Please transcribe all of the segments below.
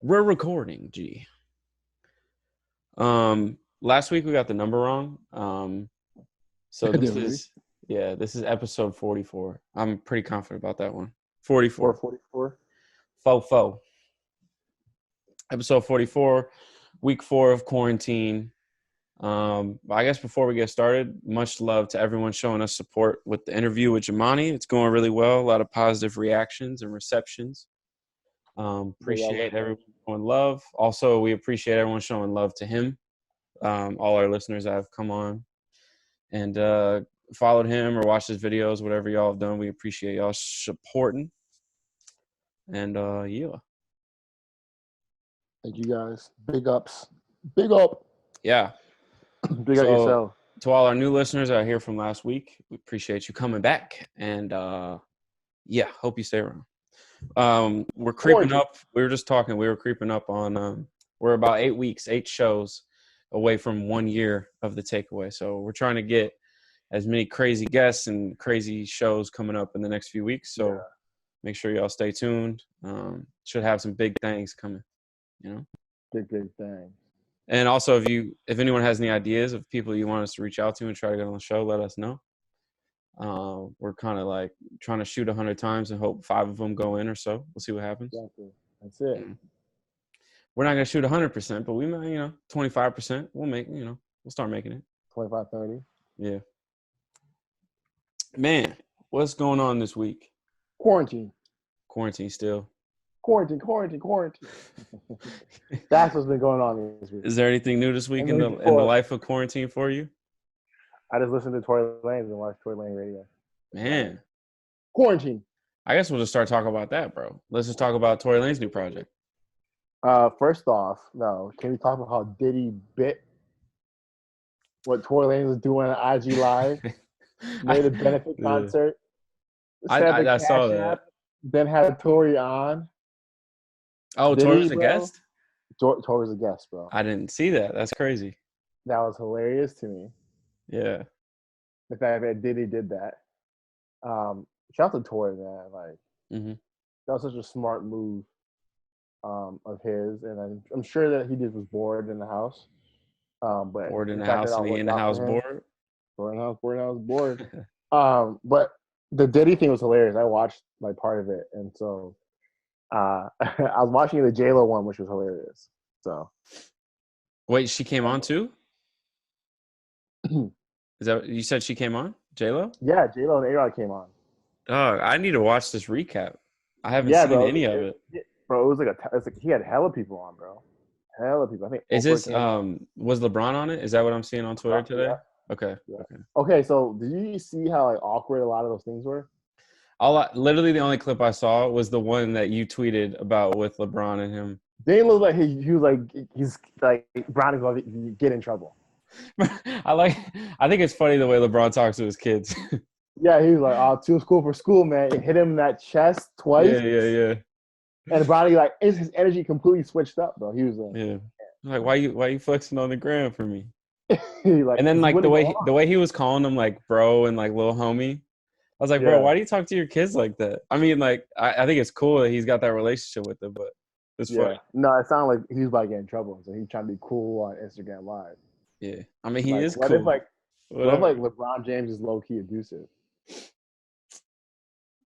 We're recording, G. Last week we got the number wrong. So this is episode 44. I'm pretty confident about that one. 44. 44. Fo. Episode 44, week 4 of quarantine. I guess before we get started, much love to everyone showing us support with the interview with Jamani. It's going really well. A lot of positive reactions and receptions. Appreciate everyone showing love. Also, we appreciate everyone showing love to him. All our listeners that have come on and followed him or watched his videos, whatever y'all have done, we appreciate y'all supporting. And yeah. Thank you guys. Big ups. Big up. Yeah. Big up yourself. To all our new listeners out here from last week, we appreciate you coming back. And yeah, hope you stay around. We're creeping up. We were just talking. We were creeping up on. We're about 8 shows away from 1 year of the takeaway. So we're trying to get as many crazy guests and crazy shows coming up in the next few weeks. So make sure y'all stay tuned. Should have some big things coming. You know, big things. And also, if anyone has any ideas of people you want us to reach out to and try to get on the show, let us know. We're kind of like trying to shoot 100 times and hope 5 of them go in or so. We'll see what happens. Exactly. That's it. We're not going to shoot 100%, but we might, 25%. We'll start making it. 25, 30. Yeah. Man, what's going on this week? Quarantine still. Quarantine. That's what's been going on this week. Is there anything new this week in the life of quarantine for you? I just listened to Tory Lanez and watched Tory Lanez radio. Man. Quarantine. I guess we'll just start talking about that, bro. Let's just talk about Tory Lanez's new project. First off, can we talk about how Diddy bit what Tory Lanez was doing on IG Live? Made a benefit concert. I saw that. Then had Tory on. Oh, Tory was a guest? Tory was a guest, bro. I didn't see that. That's crazy. That was hilarious to me. Yeah. The fact that Diddy did that. Shout out to Tory, man. That was such a smart move of his. And I'm sure that he just was bored in the house. But bored in the house and he in the house bored? Bored in the house bored. But the Diddy thing was hilarious. I watched part of it. And so I was watching the J-Lo one, which was hilarious. So, wait, she came on too? Is that you said she came on? J-Lo? Yeah, J-Lo and A-Rod came on. Oh, I need to watch this recap. I haven't seen any of it. Bro, it was like he had hella people on, bro. Hella people. I think. Is this was LeBron on it? Is that what I'm seeing on Twitter today? Yeah. Okay. So did you see how awkward a lot of those things were? Literally the only clip I saw was the one that you tweeted about with LeBron and him. They look like he's like Brown is going to get in trouble. I think it's funny the way LeBron talks to his kids. Yeah, he was like, too cool for school, man. It hit him in that chest twice. Yeah. And Bronny, his energy completely switched up, bro. He was like, why you flexing on the ground for me? And then the way he was calling him bro and little homie. I was like, bro, why do you talk to your kids like that? I mean, I think it's cool that he's got that relationship with them, but it's funny. No, it sounded like he was about to get in trouble, so he's trying to be cool on Instagram Live. Yeah, I mean, he is what cool. What if LeBron James is low key abusive?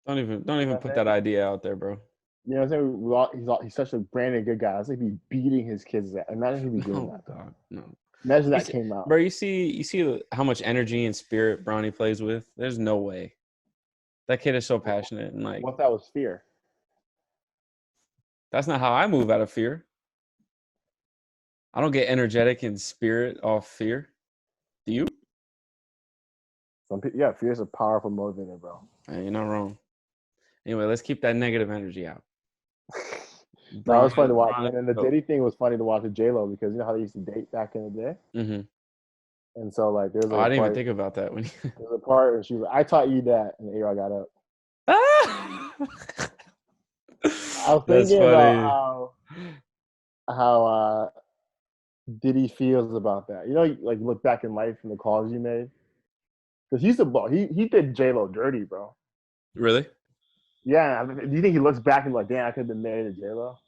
Don't even put that idea out there, bro. You know what I'm saying? He's such a branded good guy. I was like, he'd be beating his kids. Imagine he'd be doing that. God, no. Imagine that came out, bro. You see how much energy and spirit Bronny plays with. There's no way. That kid is so passionate and What if that was fear? That's not how I move out of fear. I don't get energetic and spirit off fear. Do you? Fear is a powerful motivator, bro. Hey, you're not wrong. Anyway, let's keep that negative energy out. That was funny to watch. And then the Diddy thing was funny to watch with J-Lo because you know how they used to date back in the day? Mm-hmm. And so, there's I didn't even think about that. There's a part where she was like, I taught you that. And A-Rod got up. I was thinking about how Diddy feels about that. You know, look back in life and the calls you made. Because he did J-Lo dirty, bro. Really? Yeah. Do you think he looks back and damn, I could have been married to J-Lo?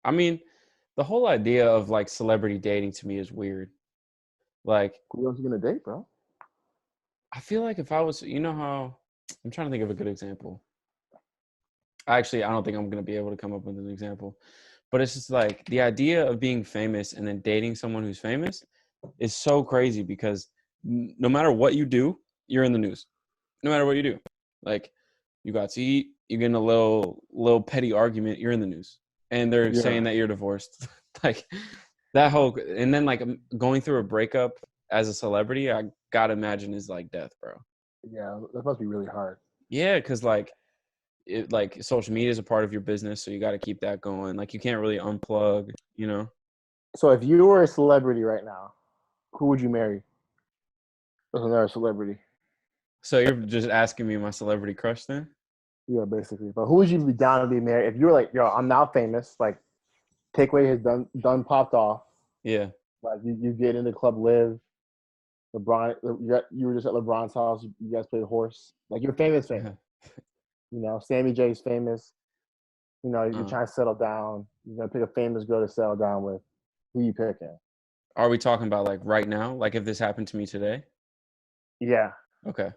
I mean, the whole idea of like celebrity dating to me is weird. Like, Who else you gonna date, bro? I feel like if I was, how I'm trying to think of a good example. Actually, I don't think I'm going to be able to come up with an example, but it's just like the idea of being famous and then dating someone who's famous is so crazy because no matter what you do, you're in the news. No matter what you do, like you got to eat, you get in a little petty argument, you're in the news, and they're saying that you're divorced. Like that whole, and then like going through a breakup as a celebrity, I gotta imagine is like death, bro. Yeah, that must be really hard. Yeah, because like social media is a part of your business, so you got to keep that going. Like you can't really unplug, So if you were a celebrity right now, who would you marry? As another celebrity. So you're just asking me my celebrity crush then? Yeah, basically. But who would you be down to be married if you were like, yo, I'm now famous, like Takeaway has done popped off. Yeah. Like you get in the club live. LeBron, you were just at LeBron's house. You guys played horse. Like you're famous. Sammy J's famous. You're trying to settle down. You're gonna pick a famous girl to settle down with. Who you picking? Are we talking about like right now? Like if this happened to me today? Yeah. Okay.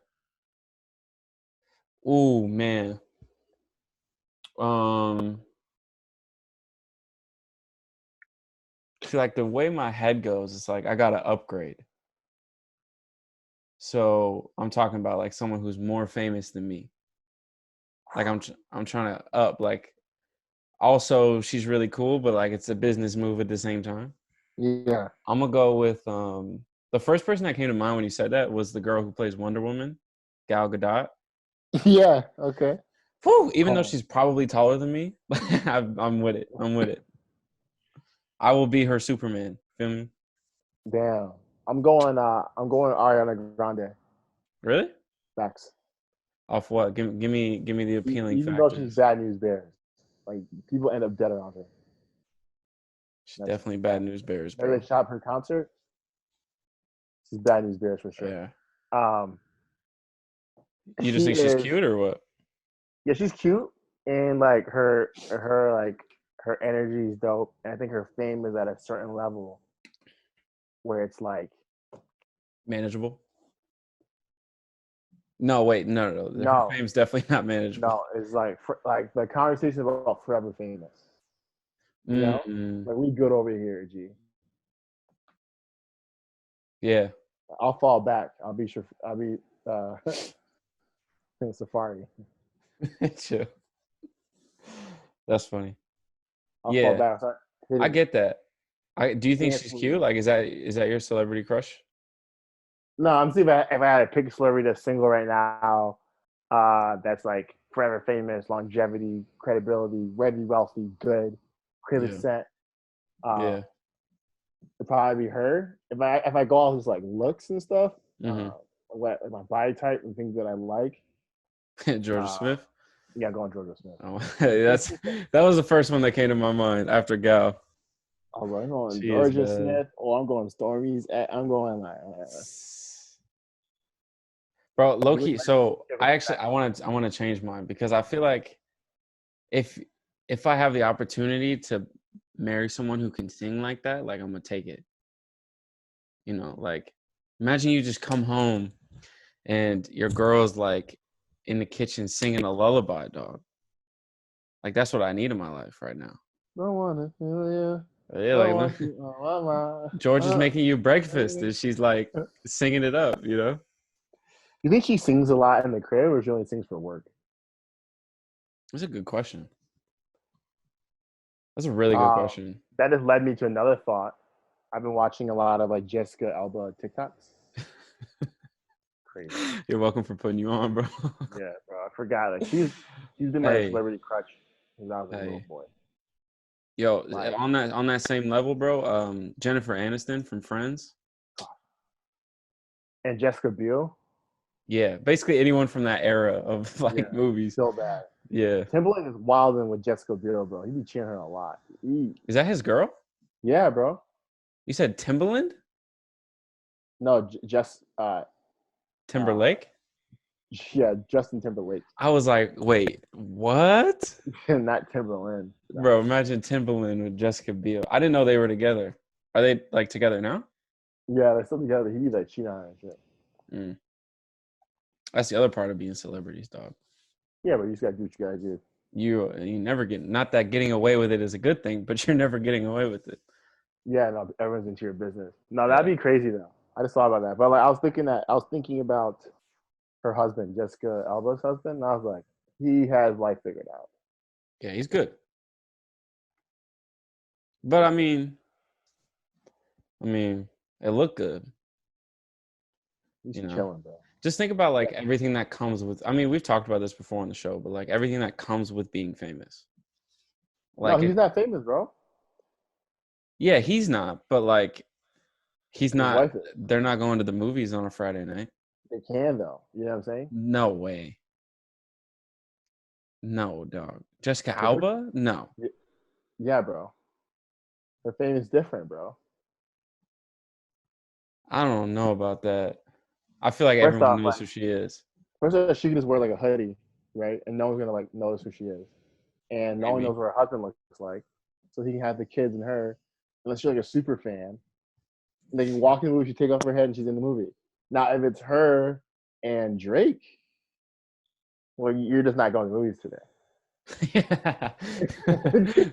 Oh man. See, like the way my head goes, it's like I gotta upgrade. So I'm talking about like someone who's more famous than me. Like I'm trying to up. Like also she's really cool, but like it's a business move at the same time. Yeah. I'm gonna go with the first person that came to mind when you said that was the girl who plays Wonder Woman, Gal Gadot. Yeah. Okay. Whew, even though she's probably taller than me, I'm with it. I'm with it. I will be her Superman. Feel me? Damn. I'm going Ariana Grande. Really? Facts. Off what? Give me the appealing Even though she's factors. bad news bears, like people end up dead around her. She's definitely bad news bears, bro. Maybe they shot her concert. She's bad news bears for sure. Yeah. You just think she's cute or what? Yeah, she's cute, and like her energy is dope. And I think her fame is at a certain level where it's like manageable. No, wait, no. Her fame's definitely not manageable. No, it's like the conversation about forever famous. You know, like we good over here, G. Yeah. I'll fall back. I'll be sure. I'll be in Safari. Chill. That's funny. I'll fall back. I get that. Do you think she's cute? Like, is that your celebrity crush? No, I'm seeing if I had to pick a celebrity that's single right now, that's like forever famous, longevity, credibility, ready, wealthy, good, clearly set. Yeah. It'd probably be her. If I go off his like looks and stuff, like my body type and things that I like. Georgia Smith. Yeah, going Georgia Smith. Oh, that was the first one that came to my mind after Gal. I'm going Georgia Smith, or I'm going Stormy's. I'm going like. Bro, low key. So I want to change mine because I feel like if I have the opportunity to marry someone who can sing like that, like I'm gonna take it. Like imagine you just come home and your girl's like in the kitchen singing a lullaby, dog. Like that's what I need in my life right now. Don't wanna feel you. Yeah, like George is making you breakfast and she's like singing it up, You think she sings a lot in the crib or she only sings for work? That's a good question. That's a really good question. That has led me to another thought. I've been watching a lot of like Jessica Alba TikToks. Crazy. You're welcome for putting you on, bro. Yeah, bro. I forgot. Like she's been my celebrity crush since I was a little boy. Yo, on that same level, bro. Jennifer Aniston from Friends. And Jessica Biel. Yeah, basically anyone from that era of movies. So bad. Yeah. Timberlake is wilding with Jessica Biel, bro. He be cheering her a lot. Is that his girl? Yeah, bro. You said Timberland? No, just Timberlake? Yeah, Justin Timberlake. I was like, wait, what? Not Timberland. Bro, imagine Timberland with Jessica Biel. I didn't know they were together. Are they like together now? Yeah, they're still together. He's like cheating on her and shit. Mm. That's the other part of being celebrities, dog. Yeah, but you just gotta do what you gotta do. You never get, not that getting away with it is a good thing, but you're never getting away with it. Yeah, no, everyone's into your business. No, that'd be crazy though. I just thought about that, but like I was thinking about her husband, Jessica Alba's husband. And I was like, he has life figured out. Yeah, he's good. But I mean, it looked good. He's You know, chilling, bro. just think about like everything that comes with. I mean, we've talked about this before on the show, but like everything that comes with being famous. No, Like, he's not famous, bro. yeah, he's not, but like, he's His not. wife is. They're not going to the movies on a Friday night. They can though. You know what I'm saying? No way. No, dog. Jessica Cause Alba? No. yeah, bro. Her fame is different, bro. I don't know about that. I feel like First everyone off, knows who she is. she can just wear like a hoodie, right? And no one's gonna like notice who she is. And no one Maybe. knows what her husband looks like. So he can have the kids and her, unless you're like a super fan. And they can walk in the movie, she take off her head and she's in the movie. Now if it's her and Drake, well, you're just not going to movies today. Yeah.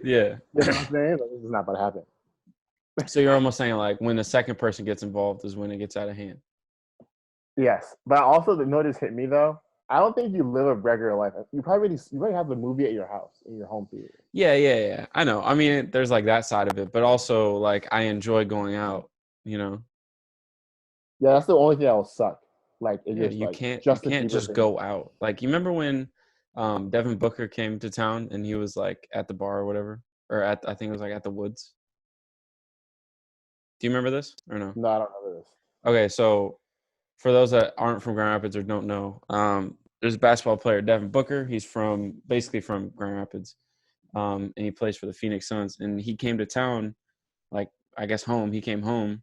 Yeah. You know what I'm saying? Like, this is not about to happen. So you're almost saying like when the second person gets involved is when it gets out of hand. Yes, but also the notice hit me though. I don't think you live a regular life. You probably have the movie at your house in your home theater. Yeah. I know. I mean, there's like that side of it, but also like I enjoy going out, you know. Yeah, that's the only thing that will suck. Like it Yeah, just like you Justin can't Bieber just thing. go out. Like you remember when Devin Booker came to town and he was like at the bar or whatever, or at I think it was like at the Woods. Do you remember this or no? No, I don't know this. Okay, so for those that aren't from Grand Rapids or don't know, there's a basketball player, Devin Booker. He's basically from Grand Rapids, and he plays for the Phoenix Suns. And he came to town, like I guess home. He came home,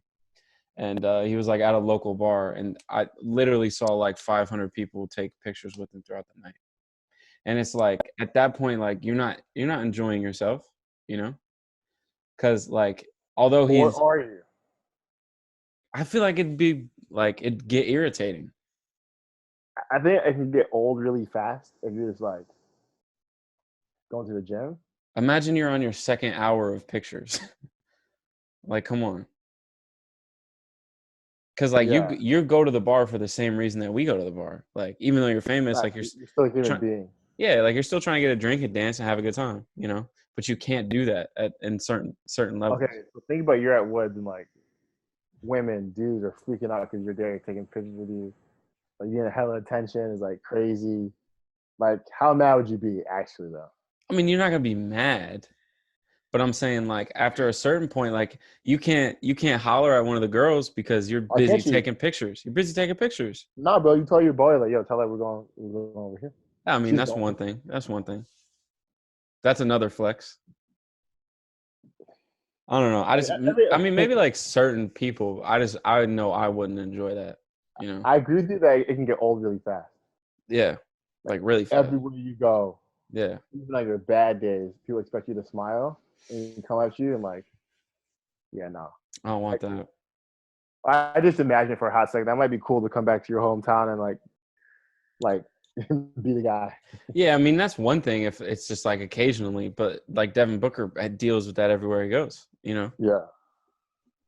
and he was like at a local bar, and I literally saw like 500 people take pictures with him throughout the night. And it's like at that point, like you're not enjoying yourself, you know, because like although Or he's, are you? I feel like it'd get irritating. I think it can get old really fast if you're just like going to the gym. Imagine you're on your second hour of pictures. Like, come on. Because like Yeah, you go to the bar for the same reason that we go to the bar. Like even though you're famous, like you're still a human trying, being. yeah, like you're still trying to get a drink and dance and have a good time, you know. But you can't do that in certain levels. Okay, so think about you're at Woods and like women, dudes are freaking out because you're there taking pictures with you. Like you get hella attention is like crazy. Like how mad would you be actually though? I mean, you're not gonna be mad, but I'm saying like after a certain point, like you can't holler at one of the girls because you're Why busy can't you? taking pictures. You're busy taking pictures. Nah, bro, you tell your boy like, yo, tell her we're going over here. I mean, She's that's going. one thing. That's one thing. That's another flex. I don't know. I mean, maybe like certain people. I know I wouldn't enjoy that. You know? I agree with you that it can get old really fast. Yeah, like really fast. Everywhere you go, Yeah, even like your bad days, people expect you to smile and come at you and like, yeah, no. I don't want Like, that. I just imagine for a hot second that might be cool to come back to your hometown and like be the guy. Yeah, I mean that's one thing if it's just like occasionally, but like Devin Booker deals with that everywhere he goes. You know? Yeah.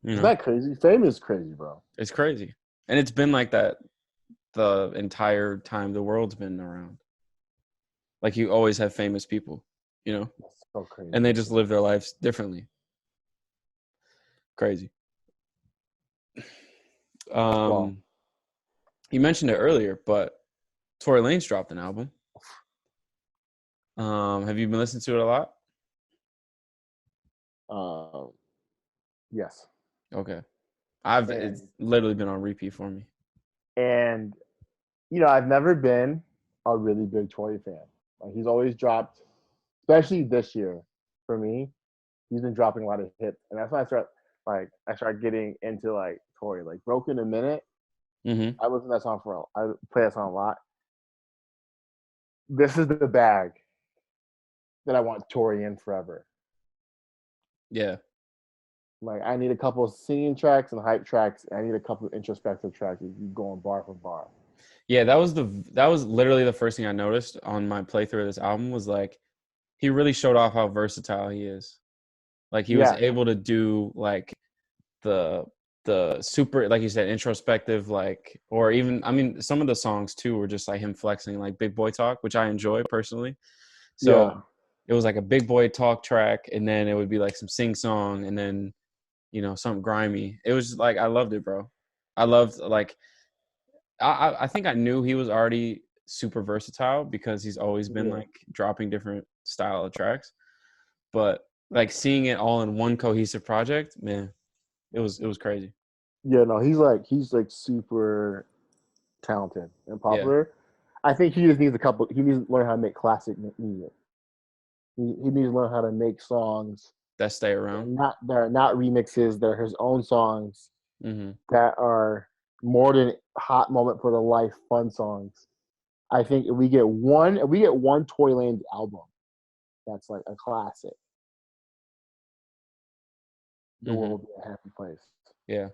You Isn't know? that crazy? Fame is crazy, bro. It's crazy, and it's been like that the entire time the world's been around. Like you always have famous people, you know, That's so crazy. and they just live their lives differently. Crazy. Well, You mentioned it earlier, but Tory Lanez dropped an album. Have you been listening to it a lot? yes. Okay. And It's literally been on repeat for me. and you know, I've never been a really big Tory fan. Like he's always dropped, especially this year for me. He's been dropping a lot of hits, and that's when I start getting into like Tory, like Broken a Minute. Mm-hmm. I listen to that song I play that song a lot. this is the bag that I want Tory in forever. Yeah. Like, I need a couple of singing tracks and hype tracks. And I need a couple of introspective tracks. You going bar for bar. Yeah, that was literally the first thing I noticed on my playthrough of this album was like he really showed off how versatile he is. Like he was able to do like the super, like you said, introspective, like, or even, I mean, some of the songs too were just like him flexing, like Big Boy Talk, which I enjoy personally. So it was like a Big Boy Talk track, and then it would be like some sing song, and then something grimy. It was like I loved it, bro. I loved like I think I knew he was already super versatile because he's always been like dropping different style of tracks, but like seeing it all in one cohesive project, man, it was crazy. Yeah, no, he's like super talented and Yeah. popular. I think he just needs he needs to learn how to make classic music. He needs to learn how to make songs That stay around. that are not remixes. They're his own songs Mm-hmm. that are more than hot moment for the life fun songs. I think if we get one Tory Lanez album that's like a classic, the world will be a happy place. Yeah.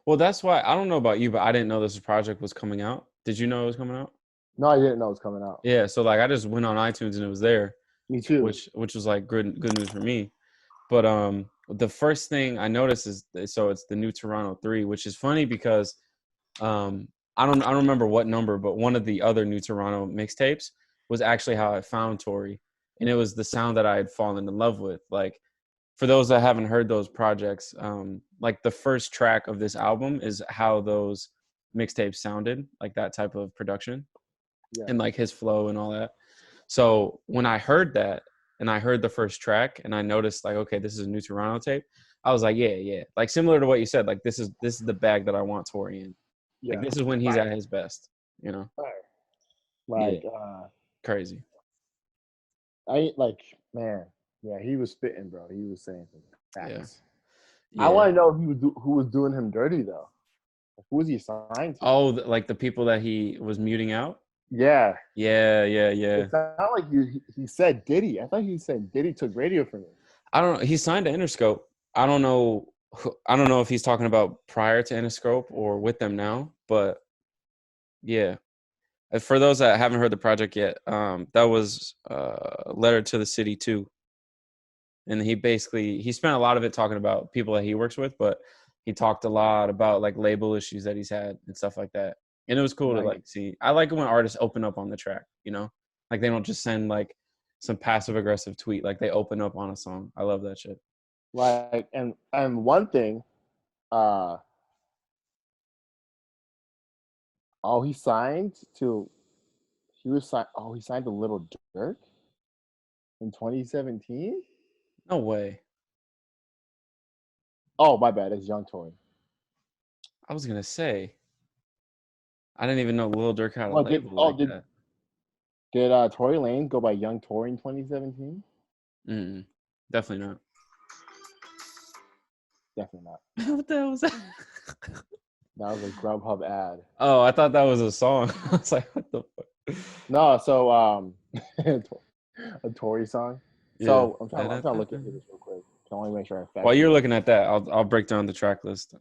Well, that's why I don't know about you, but I didn't know this project was coming out. Did you know it was coming out? No, I didn't know it was coming out. Yeah. So like I just went on iTunes and it was there. Me too. Which was like good news for me. But the first thing I noticed is so it's the new Toronto 3, which is funny because I don't remember what number, but one of the other new Toronto mixtapes was actually how I found Tory. And it was the sound that I had fallen in love with. Like for those that haven't heard those projects, like the first track of this album is how those mixtapes sounded, like that type of production, and like his flow and all that. So when I heard that and I heard the first track and I noticed like, okay, this is a new Toronto tape, I was like, yeah. Like similar to what you said, like this is the bag that I want Tory in. Like this is when he's at his best, Like crazy. Man, yeah, he was spitting, bro. He was saying some facts. Yeah. I want to know who was doing him dirty though. Who was he signed to? Oh, like the people that he was muting out? Yeah. It's not like he said Diddy. I thought he said Diddy took radio from him. I don't know. He signed to Interscope. I don't know if he's talking about prior to Interscope or with them now, but yeah. For those that haven't heard the project yet, that was Letter to the City 2. And he spent a lot of it talking about people that he works with, but he talked a lot about like label issues that he's had and stuff like that. And it was cool to like see. I like it when artists open up on the track, like they don't just send like some passive aggressive tweet, like they open up on a song. I love that shit. Like, and one thing, he signed to Little Dirk in 2017. No way. Oh, my bad. It's Young Tory. I was gonna say, I didn't even know Lil Durk had a label that. Did Tory Lanez go by Young Tory in 2017? Definitely not. Definitely not. What the hell was that? That was a Grubhub ad. Oh, I thought that was a song. I was like, what the fuck? No, so a Tory song. Yeah. So I'm trying to look into this real quick. I want to make sure I fact. While you're looking at that, I'll break down the track list.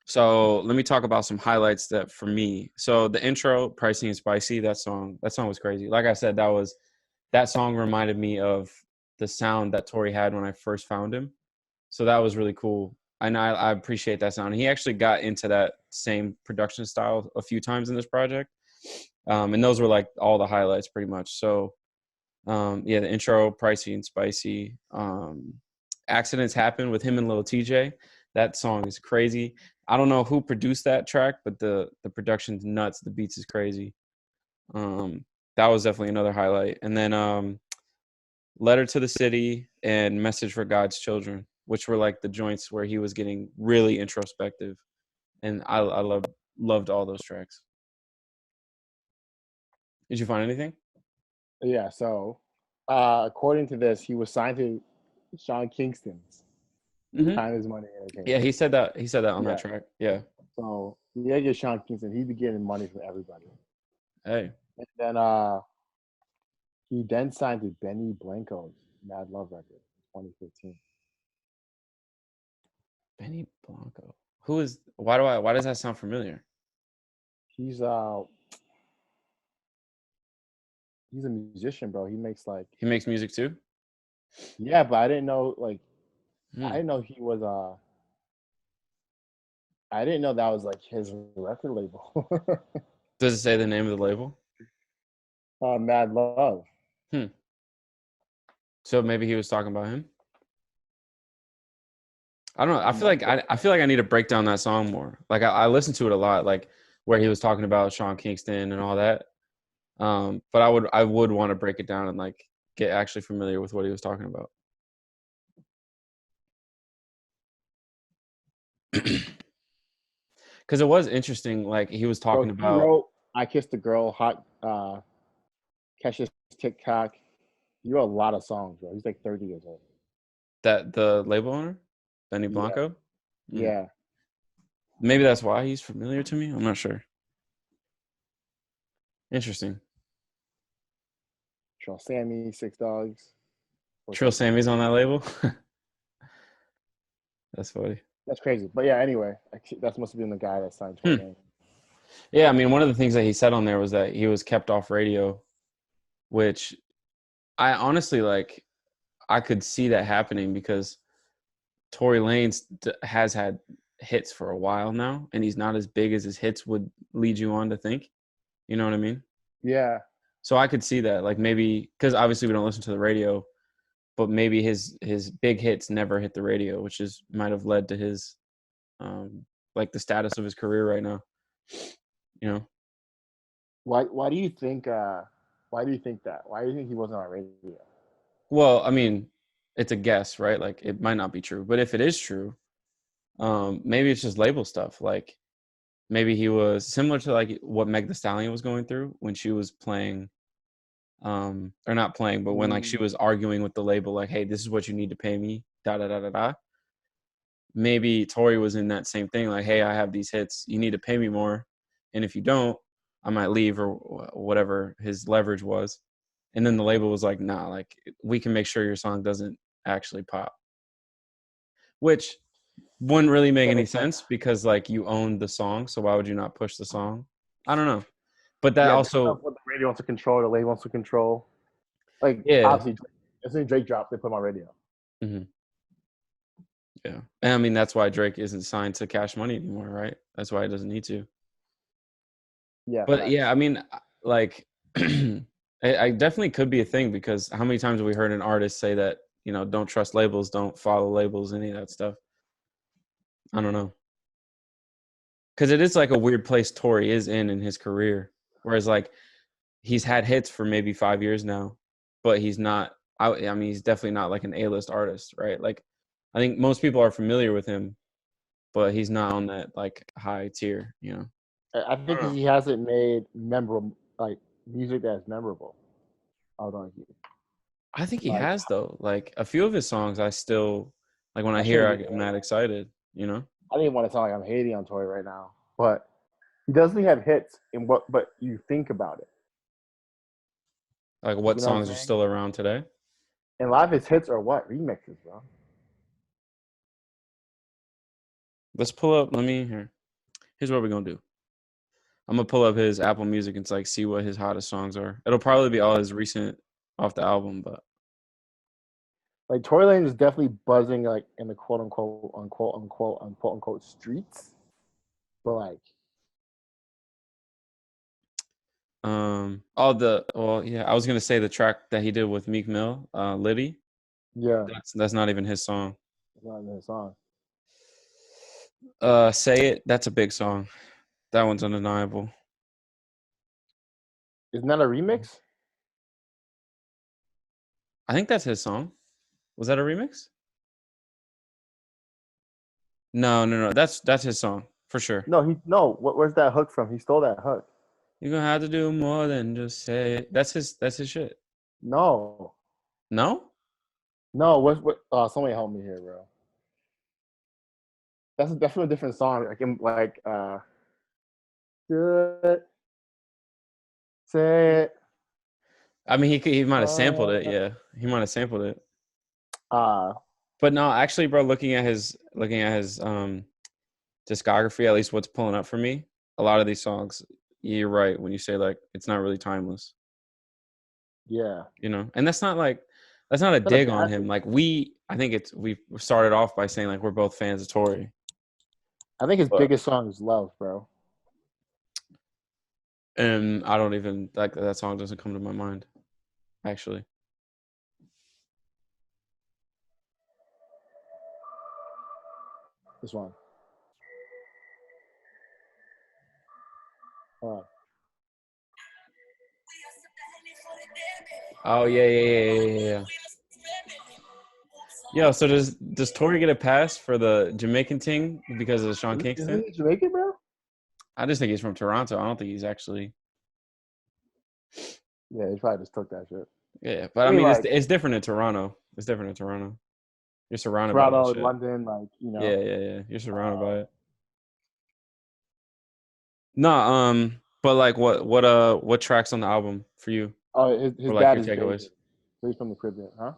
So let me talk about some highlights that for me. So the intro, Pricey and Spicy, that song was crazy. Like I said, that song reminded me of the sound that Tory had when I first found him. So that was really cool. And I appreciate that sound. He actually got into that same production style a few times in this project. And those were like all the highlights pretty much. So the intro, Pricey and Spicy. Accidents Happen with him and Lil TJ. That song is crazy. I don't know who produced that track, but the production's nuts. The beats is crazy. That was definitely another highlight. And then Letter to the City and Message for God's Children, which were like the joints where he was getting really introspective. And I loved all those tracks. Did you find anything? Yeah, so according to this, he was signed to Sean Kingston's Time Is Money Entertainment. Yeah, he said that on that track. Yeah. So yeah, get Sean Kingston. He'd be getting money from everybody. Hey, And then he then signed to Benny Blanco's Mad Love record in 2015. Benny Blanco. Who is? Why does that sound familiar? He's he's a musician, bro. He makes like He makes music too. yeah, but I didn't know I Hmm. didn't know he was I didn't know that was like his record label. Does it say the name of the label? Mad Love. Hmm. So maybe he was talking about him. I don't know. I feel like I need to break down that song more. Like I listened to it a lot, like where he was talking about Sean Kingston and all that. But I would want to break it down and like get actually familiar with what he was talking about. Because it was interesting. Like he was Bro, talking he about wrote I Kissed a Girl, Hot Catch TikTok. He wrote a lot of songs, bro. He's like 30 years old. that the label owner, Benny Yeah. Blanco. Hmm. Yeah. Maybe that's why he's familiar to me. I'm not sure. Interesting. Trill Sammy, Six Dogs. Or Trill something. Sammy's on that label. That's funny. That's crazy. But yeah, anyway, that must have been the guy that signed Tory Hmm. Lanez. Yeah, I mean, one of the things that he said on there was that he was kept off radio, which I honestly like. I could see that happening because Tory Lanez has had hits for a while now, and he's not as big as his hits would lead you on to think. You know what I mean? Yeah. So I could see that, like maybe because obviously we don't listen to the radio, but maybe his big hits never hit the radio, which is might have led to his like the status of his career right now. You know? Why do you think why do you think that? Why do you think he wasn't on radio? Well, I mean, it's a guess, right? Like it might not be true, but if it is true, maybe it's just label stuff. Like maybe he was similar to like what Meg The Stallion was going through when she was playing, or not playing, but when like she Mm, was arguing with the label, like, hey, this is what you need to pay me, da da da da da. Maybe Tory was in that same thing, like, hey, I have these hits, you need to pay me more, and if you don't, I might leave or whatever his leverage was. And then the label was like, nah, like we can make sure your song doesn't actually pop, which wouldn't really make that any makes sense. sense because like you owned the song, so why would you not push the song? I don't know, but that Yeah, that's also, what the radio wants to control, the label wants to control. Like yeah, obviously as soon as Drake drops, they put him on radio. hmm, yeah. And I mean that's why Drake isn't signed to Cash Money anymore, right? That's why he doesn't need to. Yeah, But yeah, facts. I mean, like, I definitely could be a thing because how many times have we heard an artist say that, don't trust labels, don't follow labels, any of that stuff? I don't know. Because it is like a weird place Tory is in his career. Whereas, like, he's had hits for maybe 5 years now, but he's not, I mean, he's definitely not like an A-list artist, right? Like, I think most people are familiar with him, but he's not on that like high tier. I I think don't 'cause know. he hasn't made memorable like music that's memorable. I would argue. I think he Like has though. Like a few of his songs, I still like when I I hear, shouldn't be I'm not excited. I didn't want to sound like I'm hating on Tory right now, but he doesn't have hits in what but you think about it. Like Like what you know what I'm songs are saying? still around today. And a lot of his hits are what? Remixes, bro. Let's pull up. Let me here. Here's what we're gonna do. I'm gonna pull up his Apple Music and like see what his hottest songs are. It'll probably be all his recent off the album, but Like Tory Lane is definitely buzzing like in the quote unquote streets. But like well, yeah, I was gonna say the track that he did with Meek Mill, Liddy. yeah, That's not even his song. it's not in his song. Say It. That's a big song. That one's undeniable. Isn't that a remix? I think that's his song. Was that a remix? No, no, no. That's his song for sure. Where's that hook from? He stole that hook. You're gonna have to do more than just say it. That's his shit. No. No? No, what somebody help me here, bro. That's definitely a different song. Like in like good. Say it. I mean, he might have sampled it. Yeah, he might have sampled it. Uh, But no, actually, bro, looking at his discography, at least what's pulling up for me, a lot of these songs, you're right when you say like it's not really timeless. yeah. You know, and that's not a dig on him. Like we started off by saying like we're both fans of Tory. I think his biggest song is Love, bro. And I don't even like that song doesn't come to my mind, actually. This one. Oh yeah. Yo, so does Tory get a pass for the Jamaican thing because of the Sean Kingston? Is he Jamaican, bro? I just think he's from Toronto. I don't think he's actually. Yeah, he probably just took that shit. Yeah, but I mean, like, it's different in Toronto. It's different in Toronto. You're surrounded by that shit. London, like, you know. Yeah. You're surrounded by it. No, but like, what tracks on the album for you? Oh, his or, like, dad your is takeaways. Jamaican. So he's from the Caribbean, huh?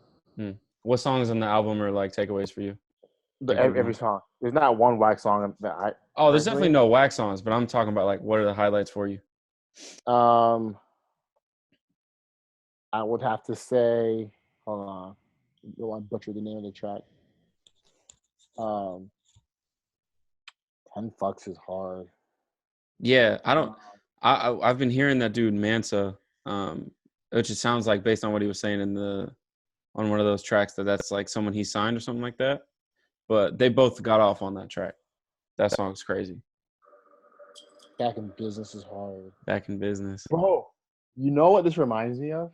What songs on the album are like takeaways for you? Every song. There's not one whack song that I. Oh, there's definitely no whack songs, but I'm talking about like what are the highlights for you? I would have to say, hold on, I don't want to butcher the name of the track. 10 Fucks is hard. Yeah, I've been hearing that dude Mansa, which it sounds like based on what he was saying on one of those tracks that's like someone he signed or something like that. But they both got off on that track. That song's crazy. Back in Business is hard. Back in Business. Bro, you know what this reminds me of?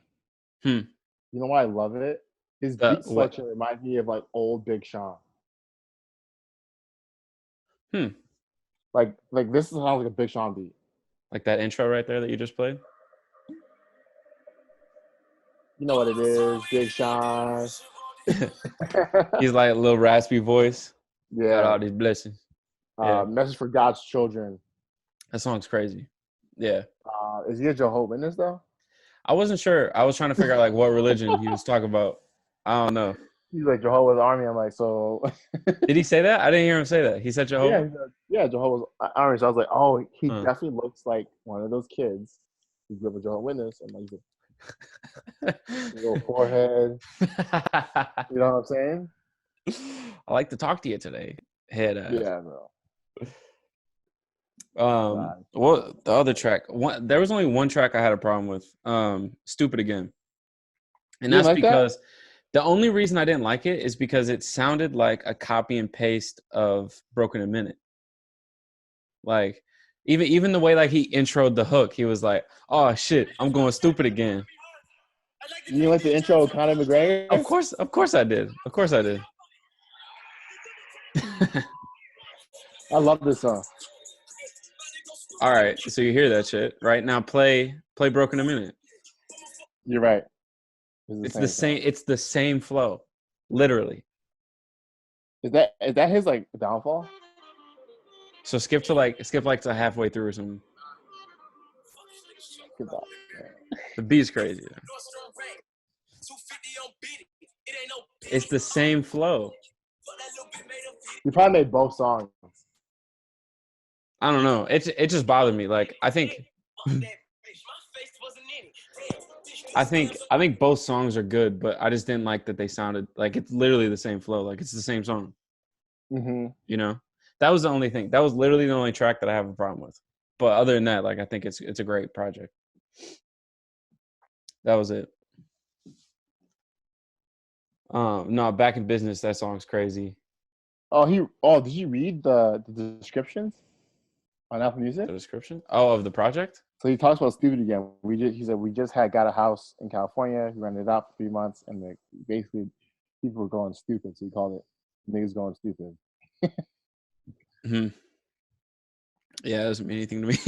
You know why I love it? His beat selection reminds me of like old Big Sean. Like this sounds like a Big Sean beat. Like that intro right there that you just played? You know what it is, Big Sean. He's like a little raspy voice. Yeah. Got all these blessings. Message for God's Children. That song's crazy. Yeah. Is he a Jehovah's Witness though? I wasn't sure. I was trying to figure out like what religion he was talking about. I don't know. He's like Jehovah's Army. I'm like, so. Did he say that? I didn't hear him say that. He said Jehovah? Yeah, Jehovah's Army. So I was like, oh, he definitely looks like one of those kids who grew up a Jehovah's Witness. And like, little forehead. You know what I'm saying? I like to talk to you today. Head ass. Yeah, bro. Well, the other track. There was only one track I had a problem with. Stupid Again. And that's because the only reason I didn't like it is because it sounded like a copy and paste of Broken a Minute. Like even the way like he introed the hook, he was like, "Oh shit, I'm going stupid again." You like the intro of Conor McGregor? Of course I did. Of course I did. I love this song. All right, so you hear that shit right now. Play Broken a Minute. You're right. It's the same. It's the same flow, literally. Is that his like downfall? So skip to halfway through or something. The beat's crazy. It's the same flow. You probably made both songs. I don't know. It just bothered me. Like I think both songs are good, but I just didn't like that they sounded like it's literally the same flow. Like it's the same song. Mm-hmm. You know, that was the only thing. That was literally the only track that I have a problem with. But other than that, like I think it's a great project. That was it. No, Back in Business. That song's crazy. Did you read the descriptions on Apple Music? The description? Oh, of the project? So he talks about Stupid Again. He said we just got a house in California. He rented it out for 3 months, and basically people were going stupid. So he called it "Niggas Going Stupid." Yeah, it doesn't mean anything to me.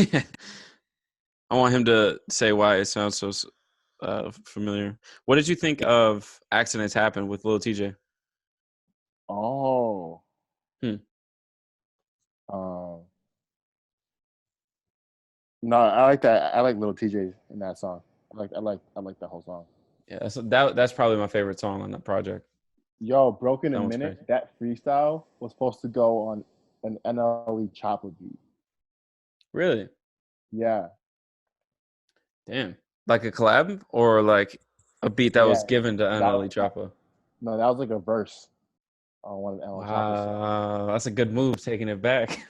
I want him to say why it sounds so familiar. What did you think of Accidents Happen with Lil TJ? Oh. No, I like that. I like Little TJ in that song. I like that whole song. Yeah, that's probably my favorite song on that project. Yo, Broken a That one's Minute, crazy. that freestyle was supposed to go on an NLE Chopper beat. Really? Yeah. Damn. Like a collab or like a beat that was Yeah. given to That NLE was, Choppa? no, that was like a verse on one of the NLE Chopper songs. Wow, that's a good move, taking it back.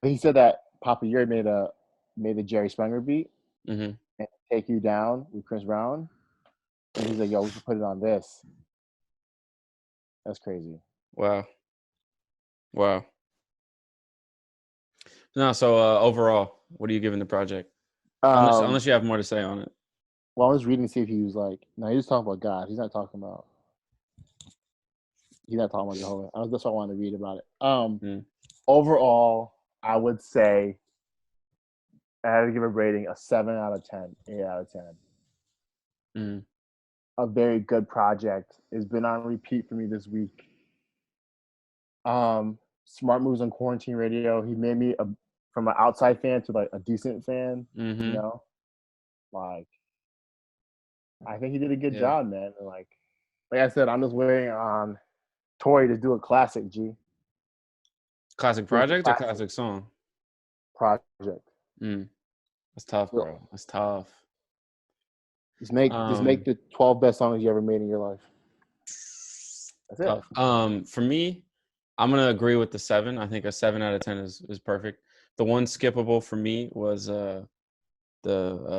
But he said that Papa Yuri made a Jerry Springer beat Hmm. and Take You Down with Chris Brown. And he's like, yo, we should put it on this. That's crazy. Wow. Wow. No, so overall, what are you giving the project? Um, Unless you have more to say on it. well, I was reading to see if he was like, no, he was talking about God. He's not talking about Jehovah. That's what I wanted to read about it. Mm. Overall, I would say I had to give a rating a 7 out of 10, 8 out of 10. Mm. A very good project. It's been on repeat for me this week. Smart moves on quarantine radio. He made me from an outside fan to like a decent fan. You Mm-hmm. know, like I think he did a good Yeah. job, man. And like I said, I'm just waiting on Tory to do a classic. Classic Do a project or classic classic song? project. Mm. That's tough, So bro. That's tough. just make the 12 best songs you ever made in your life. That's it. Tough. For me, I'm gonna agree with the 7. I think a 7 out of 10 is perfect. The one skippable for me was the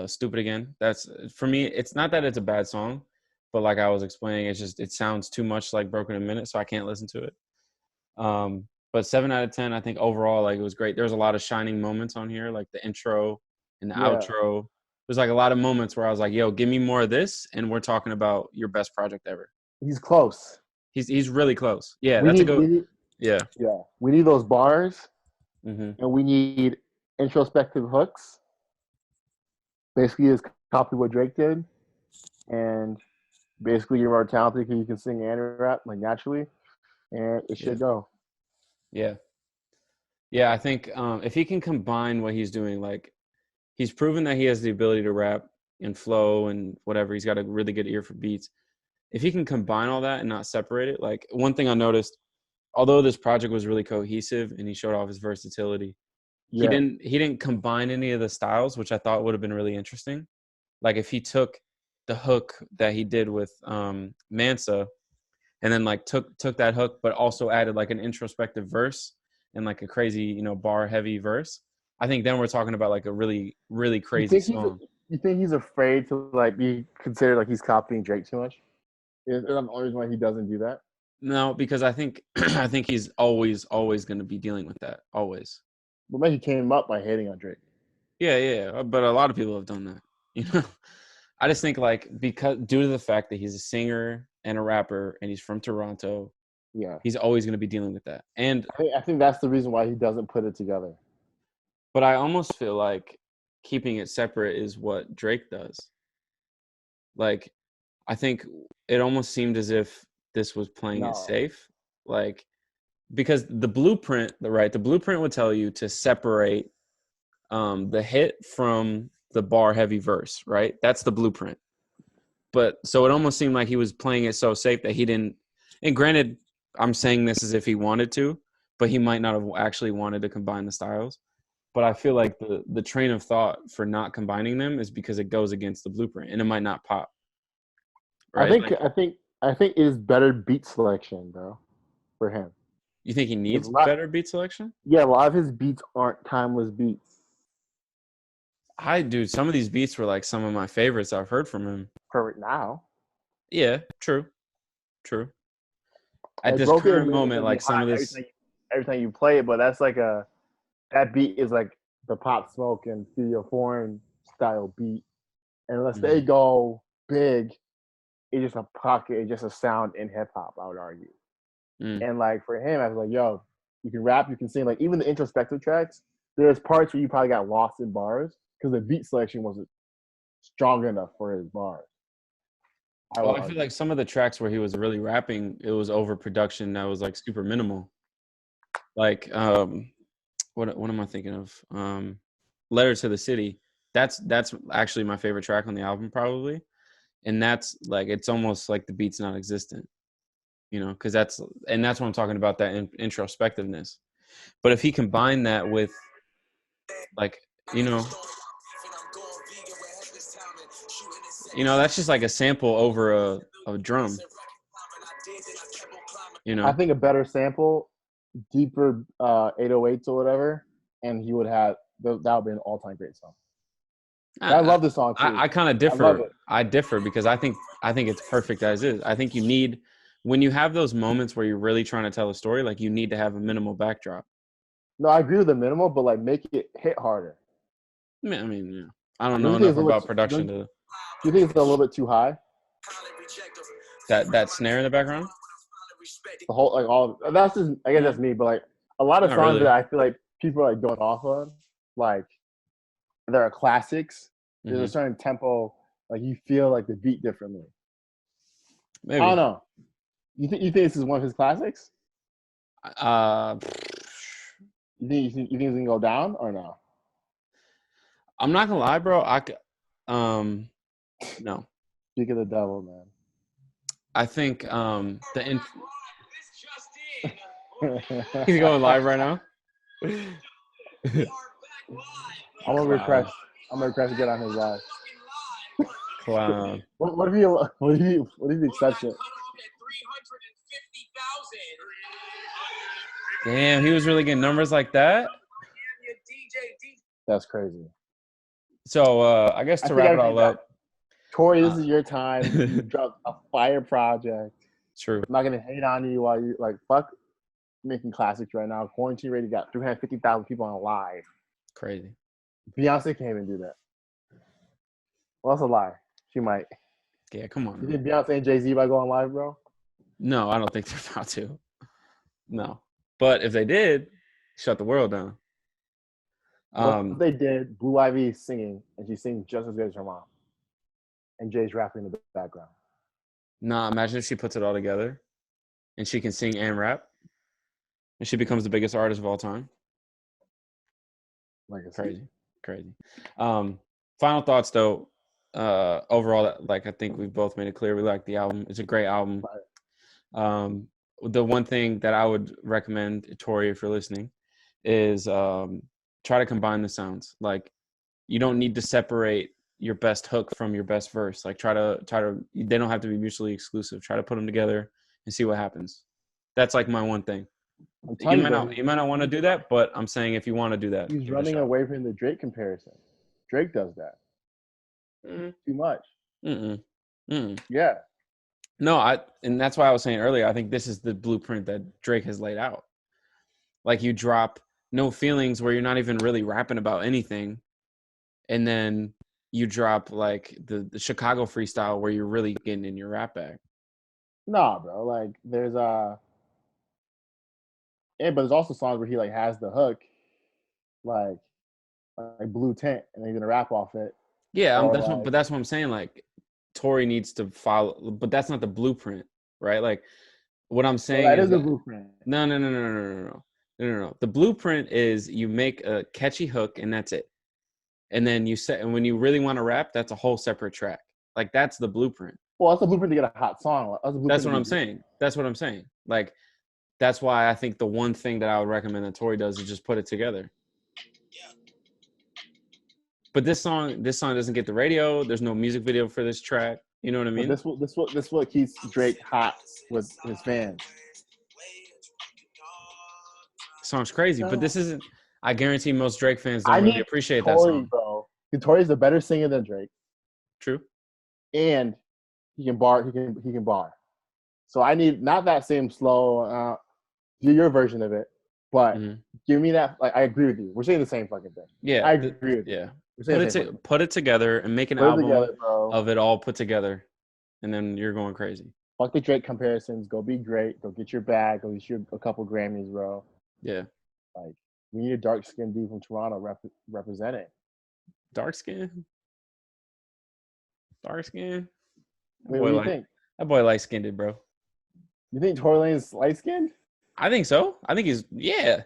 Stupid Again. That's for me. It's not that it's a bad song, but like I was explaining, it sounds too much like Broken a Minute, so I can't listen to it. But 7 out of 10, I think overall, like it was great. There's a lot of shining moments on here, like the intro and the Yeah, outro. There's like a lot of moments where I was like, "Yo, give me more of this," and we're talking about your best project ever. he's close. He's really close. Yeah, We that's a need, go. we need, Yeah. yeah, we need those bars, Hmm. and we need introspective hooks. Basically, is copy what Drake did, and basically you're more talented because you can sing and rap like naturally, and it Yeah. should go. Yeah. Yeah. I think if he can combine what he's doing, like he's proven that he has the ability to rap and flow and whatever. He's got a really good ear for beats. If he can combine all that and not separate it, like one thing I noticed, although this project was really cohesive and he showed off his versatility, Yeah, he didn't combine any of the styles, which I thought would have been really interesting. Like if he took the hook that he did with Mansa and then like took that hook but also added like an introspective verse and like a crazy, bar heavy verse, I think then we're talking about like a really, really you crazy think he's song. you think he's afraid to like be considered like he's copying Drake too much? Is that the only reason why he doesn't do that? No, because I think I think he's always going to be dealing with that, always. But maybe he came up by hating on Drake. Yeah, but a lot of people have done that. You know, I just think like because due to the fact that he's a singer and a rapper and he's from Toronto, Yeah, he's always going to be dealing with that. And I think that's the reason why he doesn't put it together. but I almost feel like keeping it separate is what Drake does. Like I think it almost seemed as if this was playing it No, safe. Like because the blueprint would tell you to separate the hit from the bar heavy verse, right? That's the blueprint. But so it almost seemed like he was playing it so safe that he didn't. And granted, I'm saying this as if he wanted to, but he might not have actually wanted to combine the styles. But I feel like the train of thought for not combining them is because it goes against the blueprint, and it might not pop, I right? think Like, I think I think it is better beat selection, bro, for him. you think he Because needs a lot, better beat selection? yeah, a lot of his beats aren't timeless beats. Some of these beats were like some of my favorites I've heard from him. For now, Yeah, true. At like this Broken a current Minute moment, gets me like some hot of this, every time you play it, but that's like that beat is like the Pop Smoke and Studio Foreign style beat. And unless they mhm, go big, it's just a pocket, it's just a sound in hip hop, I would argue. mm, And like for him, I was like, yo, you can rap, you can sing. Like even the introspective tracks, there's parts where you probably got lost in bars because the beat selection wasn't strong enough for his bars. I well, would I feel argue. like some of the tracks where he was really rapping, it was overproduction that was like super minimal. Like, what am I thinking of? Letter to the City. That's actually my favorite track on the album, probably. And that's like, it's almost like the beat's non-existent, because that's what I'm talking about, that introspectiveness. But if he combined that with, like, that's just like a sample over a drum. I think a better sample, deeper 808s or whatever, and he would have that would be an all-time great song. I love this song too. I kind of differ. I differ because I think it's perfect as is. I think you need, when you have those moments where you're really trying to tell a story, like, you need to have a minimal backdrop. No, I agree with the minimal, but like make it hit harder. I mean, yeah. I don't know enough about production to. Do you think it's a little bit too high? That snare in the background. The whole, like, all that's just, I guess that's me, but like a lot of songs that I feel like people are like going off on, like, there are classics. There's a certain tempo, like you feel like the beat differently. Maybe. I don't know. You think this is one of his classics? You think it's gonna go down or no? I'm not gonna lie, bro. No. Speak of the devil, man. I think he's going live right now. I'm gonna request to get on his live. Clown. What if he accepts it? Damn, he was really getting numbers like that? That's crazy. So I guess to wrap it all up, Tory, this is your time. You dropped a fire project. True. I'm not gonna hate on you while you like fuck making classics right now. Quarantine Radio got 350,000 people on live. Crazy. Beyonce can't even do that. Well, that's a lie. She might. Yeah, come on. You think Beyonce and Jay-Z might go on live, bro? No, I don't think they're about to. No. But if they did, shut the world down. If they did, Blue Ivy is singing, and she sings just as good as her mom. And Jay's rapping in the background. Nah, imagine if she puts it all together and she can sing and rap. And she becomes the biggest artist of all time. Like, it's crazy. Final thoughts, though. Overall, like, I think we've both made it clear we like the album. It's a great album. The one thing that I would recommend, Tory, if you're listening, is try to combine the sounds. Like, you don't need to separate your best hook from your best verse. Like, try to they don't have to be mutually exclusive. Try to put them together and see what happens. That's like my one thing. You might not want to do that, but I'm saying if you want to do that, he's running away from the Drake comparison. Drake does that. Too much. Yeah. No, and that's why I was saying earlier, I think this is the blueprint that Drake has laid out. Like, you drop No Feelings where you're not even really rapping about anything, and then you drop like the Chicago freestyle where you're really getting in your rap bag. Nah, bro. Like, there's but there's also songs where he like has the hook, like Blue Tent, and he's gonna rap off it. Yeah, but that's what I'm saying. Like, Tory needs to follow, but that's not the blueprint, right? Like, what I'm saying that is the blueprint. No. The blueprint is you make a catchy hook and that's it. And then and when you really want to rap, that's a whole separate track. Like, that's the blueprint. Well, that's the blueprint to get a hot song. That's what I'm saying. That's what I'm saying. Like, that's why I think the one thing that I would recommend that Tory does is just put it together. But this song doesn't get the radio. There's no music video for this track. You know what I mean? This what keeps Drake hot with his fans. Song's crazy, but this isn't. I guarantee most Drake fans don't really appreciate that song, bro. Tory's a better singer than Drake. True. And he can bar. He can bar. So I need not that same slow. Do your version of it, but give me that. Like, I agree with you. We're saying the same fucking thing. Yeah, I agree with you. Yeah. Put it together and make an album of it all put together, and then you're going crazy. Fuck the Drake comparisons. Go be great. Go get your bag. Go get a couple Grammys, bro. Yeah. Like, we need a dark-skinned dude from Toronto representing. Dark skin? Dark skin? Wait, what do you think? That boy light-skinned, bro. You think Tory Lanez light-skinned? I think so. I think he's, yeah.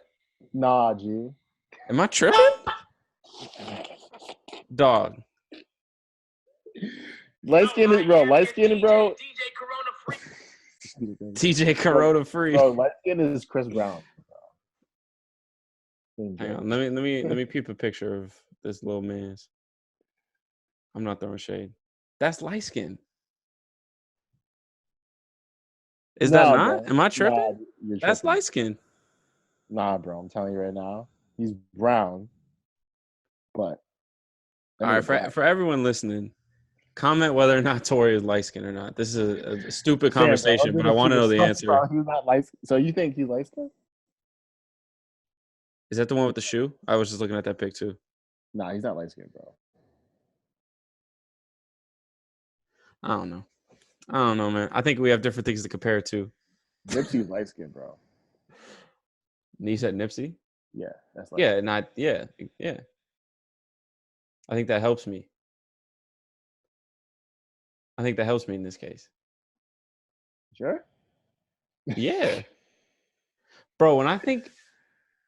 Nah, G. Am I tripping? Dog. Light skinned, bro. Light skinned, bro. TJ Corona free. Bro, light skinned is Chris Brown. Hang on, let me peep a picture of this little man's. I'm not throwing shade. That's light skin. Is that not? Bro. Am I tripping? Nah, you're That's tripping. light skin. Nah, bro. I'm telling you right now, he's brown. But all right, for everyone listening, comment whether or not Tory is light skinned or not. This is a stupid conversation, but I want to know the answer. Bro, he's not light. So you think he's light skinned? Is that the one with the shoe? I was just looking at that pic too. Nah, he's not light skinned, bro. I don't know, man. I think we have different things to compare it to. Nipsey's light skinned, bro. You said Nipsey? Yeah, that's light. Yeah. I think that helps me. I think that helps me in this case. Sure? Yeah. Bro, when I think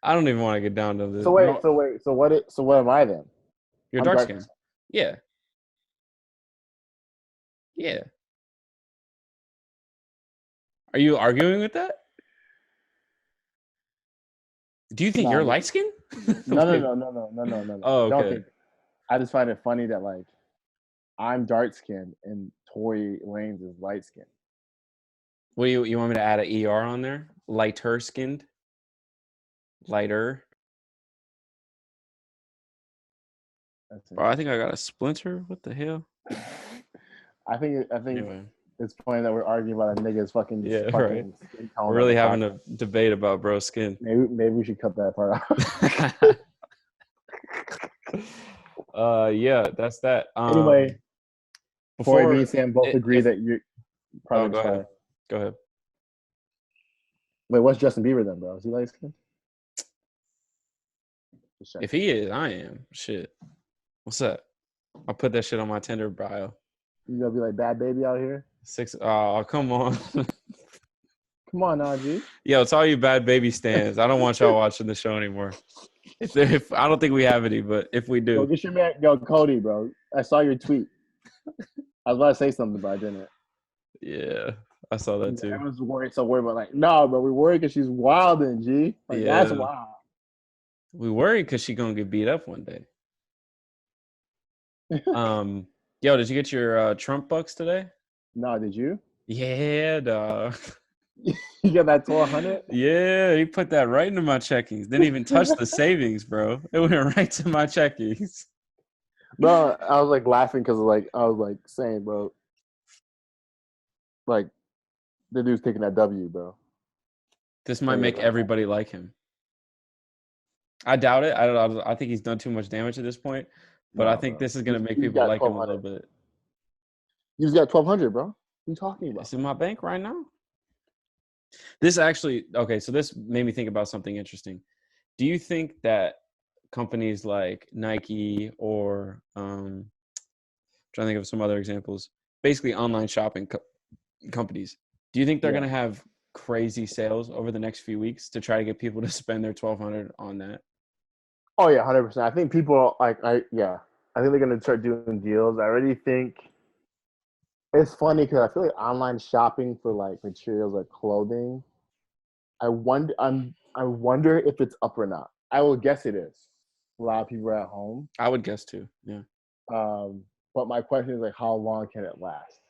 I don't even want to get down to this. So what am I then? You're dark skin. Yeah. Yeah. Are you arguing with that? Do you think you're light skinned? No. Oh, okay. Don't think. I just find it funny that like I'm dark skinned and Tory Lanez is light skinned. What do you want me to add an ER on there? Lighter skinned? Lighter. Bro, I think I got a splinter. What the hell? I think anyway. It's funny that we're arguing about a nigga's fucking right. We're really having a debate about bro skin. Maybe we should cut that part out. Yeah, that's that. Anyway, before me and Sam both agree that you're probably Go ahead. Wait, what's Justin Bieber then, bro? Is he light skinned? If he is, I am. Shit. What's up? I'll put that shit on my Tinder bio. You gonna be like bad baby out here? Oh, come on. Come on now, G. Yo, it's all you bad baby stands. I don't want y'all watching the show anymore. If I don't think we have any, but if we do. Yo, get your man, Cody, bro. I saw your tweet. I was about to say something, but I didn't. Yeah, I saw that too. Everyone's worried about like, no, but we're worried because she's wilding, G. Like, that's wild. We worried because she's gonna get beat up one day. Yo, did you get your Trump bucks today? No, did you? Yeah, dog. You got that 1,200? Yeah, he put that right into my checkings. Didn't even touch the savings, bro. It went right to my checkings. Bro, I was like laughing because like I was like saying, bro, like the dude's taking that W, bro. This might make everybody like him. I doubt it. I think he's done too much damage at this point. But I think this is going to make people like him a little bit. You just got 1,200, bro. What are you talking about? It's in my bank right now. This actually, okay, so this made me think about something interesting. Do you think that companies like Nike or trying to think of some other examples, basically online shopping companies, do you think they're going to have crazy sales over the next few weeks to try to get people to spend their $1,200 on that? Oh yeah, 100%. I think people I think they're gonna start doing deals. I already think it's funny because I feel like online shopping for like materials like clothing. I wonder if it's up or not. I will guess it is. A lot of people are at home. I would guess too. Yeah. But my question is like, how long can it last?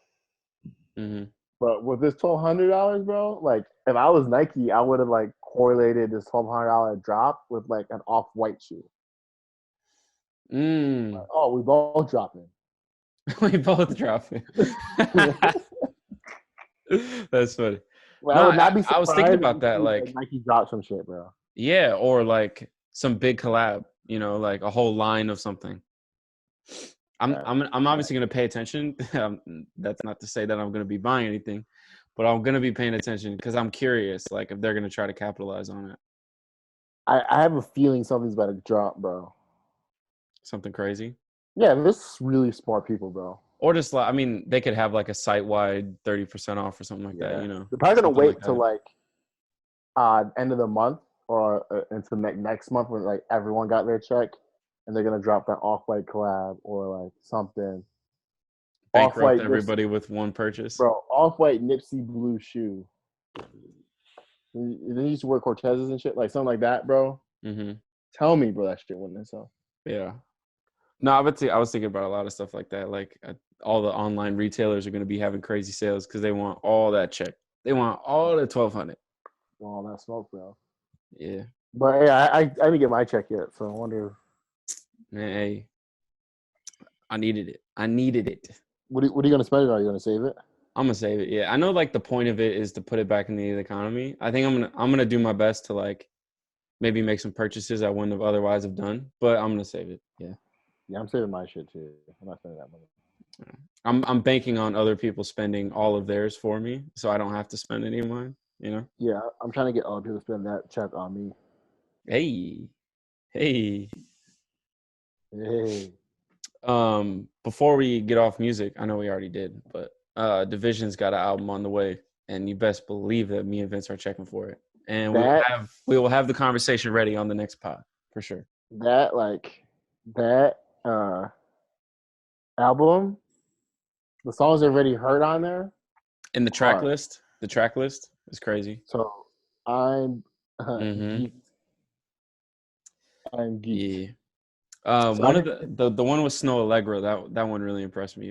Mm-hmm. But with this $1,200, bro, like if I was Nike, I would have like correlated this $1,200 drop with like an off-white shoe. Like, oh, we both dropping. We both dropping. That's funny. Well, I would not be surprised. I was thinking about that, like Nike dropped some shit, bro. Yeah, or like some big collab, you know, like a whole line of something. I'm obviously going to pay attention. That's not to say that I'm going to be buying anything, but I'm going to be paying attention because I'm curious, like if they're going to try to capitalize on it. I have a feeling something's about to drop, bro. Something crazy? Yeah, this really smart people, bro. Or just like, I mean, they could have like a site-wide 30% off or something like that, you know. They're probably going to wait till like end of the month or into next month when like everyone got their check. and they're gonna drop that Off-White collab or like something. Bankrupt Off-White everybody with one purchase. bro. Off-White Nipsey blue shoe. They used to wear Cortezes and shit, like something like that, bro. Mm-hmm. Tell me, bro, that shit wouldn't sell. Yeah. No, I was thinking about a lot of stuff like that. Like all the online retailers are going to be having crazy sales because they want all that check. They want all the 1,200. All that smoke, bro. Yeah. But yeah, I didn't get my check yet, so I wonder. Man, hey, I needed it. I needed it. What are you gonna spend it on? Are you gonna save it? I'm gonna save it. Yeah, I know. Like the point of it is to put it back in the economy. I think I'm gonna do my best to like maybe make some purchases I wouldn't have otherwise have done, but I'm gonna save it. Yeah. Yeah, I'm saving my shit too. I'm not spending that money. I'm banking on other people spending all of theirs for me, so I don't have to spend any of mine. You know. Yeah, I'm trying to get other people to spend that check on me. Hey. Hey. Before we get off music, I know we already did, but Division's got an album on the way, and you best believe that me and Vince are checking for it. And we will have the conversation ready on the next pod for sure. That album, the songs already heard on there. In the track list is crazy. So I'm geeked. I'm geeked. Yeah. One of the one with Snow Allegra, that one really impressed me,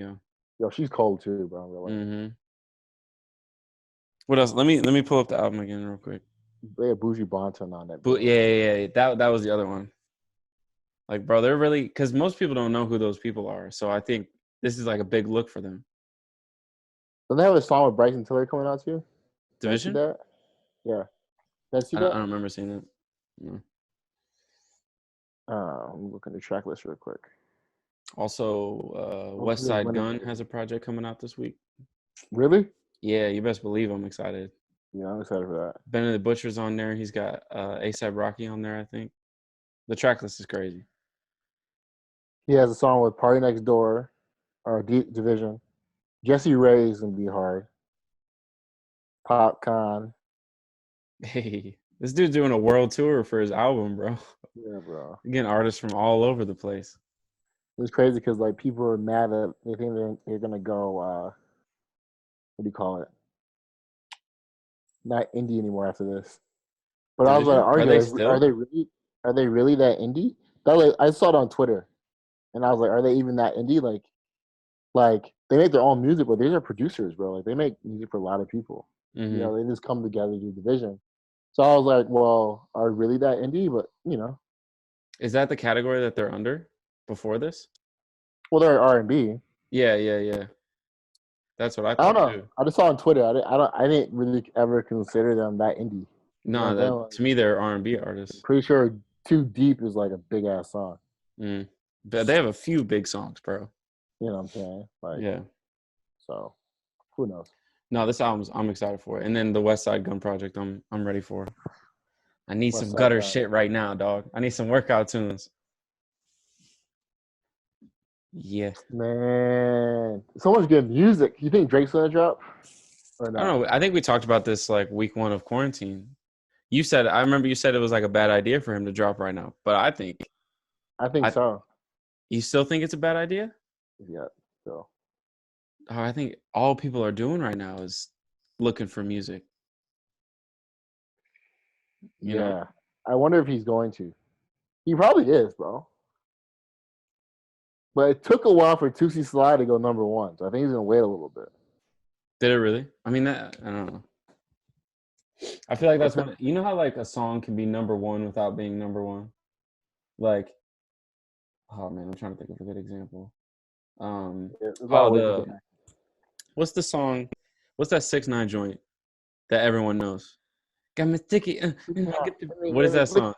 Yo, she's cold too, bro. Mm-hmm. What else? Let me pull up the album again real quick. They had Bougie Bonton on that. Yeah. That was the other one. Like, bro, they're really, because most people don't know who those people are. So I think this is like a big look for them. Don't they have a song with Bryson Tiller coming out too? Division? That? Yeah. I don't remember seeing that. No. I'm looking at the track list real quick. Also, West Side Gun has a project coming out this week. Really? Yeah, you best believe I'm excited. Yeah, I'm excited for that. Benedict Butcher's on there. He's got A$AP Rocky on there, I think. The track list is crazy. He has a song with Party Next Door, or Division. Jesse Ray's gonna be hard. Popcorn. Hey, this dude's doing a world tour for his album, bro. Yeah, bro. You're getting artists from all over the place. It's crazy because like people are mad that they think they're gonna go. What do you call it? Not indie anymore after this. But I was like, are they really that indie? I saw it on Twitter, and I was like, are they even that indie? Like they make their own music, but these are producers, bro. Like they make music for a lot of people. Mm-hmm. You know, they just come together to do Division. So I was like, well, are really that indie? But you know, is that the category that they're under before this? Well, they're R&B. Yeah. That's what I thought. I don't know. Too. I just saw on Twitter. I didn't really ever consider them that indie. No, you know, to me they're R&B artists. Pretty sure Too Deep is like a big ass song. But they have a few big songs, bro. You know what I'm saying? Like, yeah. So, who knows? No, this album I'm excited for, and then the West Side Gun project I'm ready for. I need some gutter shit right now, dog. I need some workout tunes. Yeah, man, so much good music. You think Drake's gonna drop? Or not? I don't know. I think we talked about this like week 1 of quarantine. I remember you said it was like a bad idea for him to drop right now, but I think so. You still think it's a bad idea? Yeah, so. Oh, I think all people are doing right now is looking for music. You know? I wonder if he's going to. He probably is, bro. But it took a while for Tootsie Slide to go number 1, so I think he's gonna wait a little bit. Did it really? I mean, I don't know. I feel like that's when you know how like a song can be number 1 without being number 1. Like, oh man, I'm trying to think of a good example. What's the song? What's that 6ix9ine joint that everyone knows? Got me sticky. What is that song?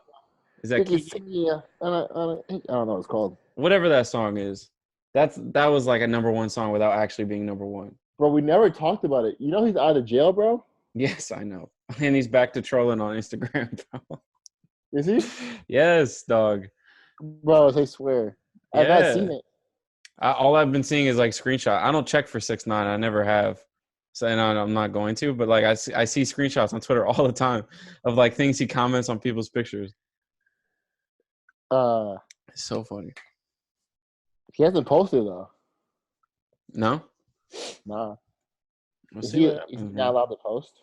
Is that Kiki? I don't know what it's called. Whatever that song is, that was like a number 1 song without actually being number 1. Bro, we never talked about it. You know he's out of jail, bro? Yes, I know. And he's back to trolling on Instagram, bro. Is he? Yes, dog. Bro, I swear. Yeah. I've not seen it. All I've been seeing is like screenshot. I don't check for 6ix9ine. I never have. So and I'm not going to, but like I see screenshots on Twitter all the time of like things he comments on people's pictures. It's so funny. He hasn't posted though. No? Nah. We'll Is see he what is he happens, not man. allowed to post?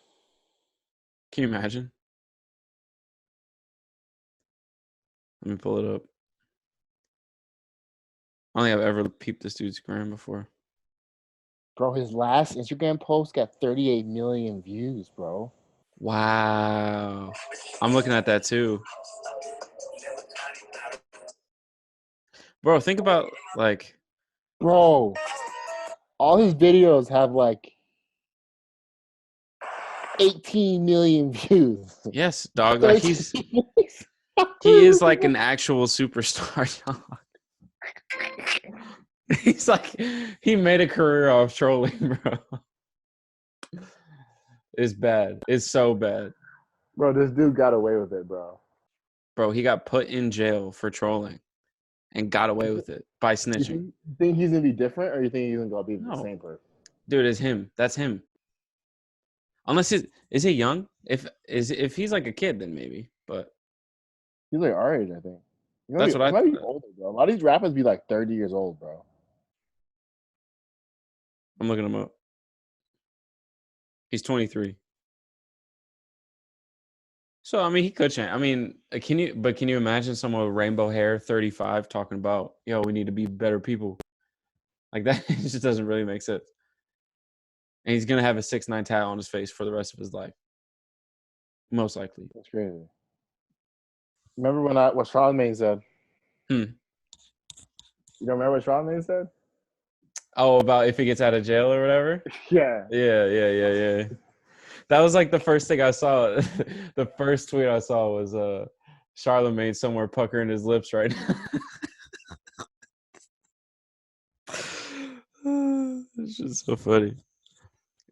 Can you imagine? Let me pull it up. I don't think I've ever peeped this dude's gram before. Bro, his last Instagram post got 38 million views, bro. Wow. I'm looking at that too. Bro, think about like Bro, all his videos have like 18 million views. yes, dog. Like 13. he is like an actual superstar, dog. He's like he made a career off trolling, bro. It's bad. It's so bad. Bro, this dude got away with it, bro. Bro, he got put in jail for trolling and got away with it by You snitching. think he's gonna be different, or you think he's gonna be the No. same person? Dude, it's him. That's him. Unless is he young? If he's like a kid, then maybe. But He's like our age, I think. that's what He I might be thought. older, bro. A lot of these rappers be like 30 years old, bro. I'm looking him up. He's 23. So I mean, he could change. I mean, can you imagine someone with rainbow hair, 35, talking about, yo, we need to be better people? Like that, it just doesn't really make sense. And he's gonna have a 6ix9ine tat on his face for the rest of his life, most likely. That's crazy. Remember what Charlamagne said? You don't remember what Charlamagne said? Oh, about if he gets out of jail or whatever? Yeah. Yeah. That was like the first thing I saw. The first tweet I saw was Charlamagne somewhere puckering his lips right now. It's just so funny.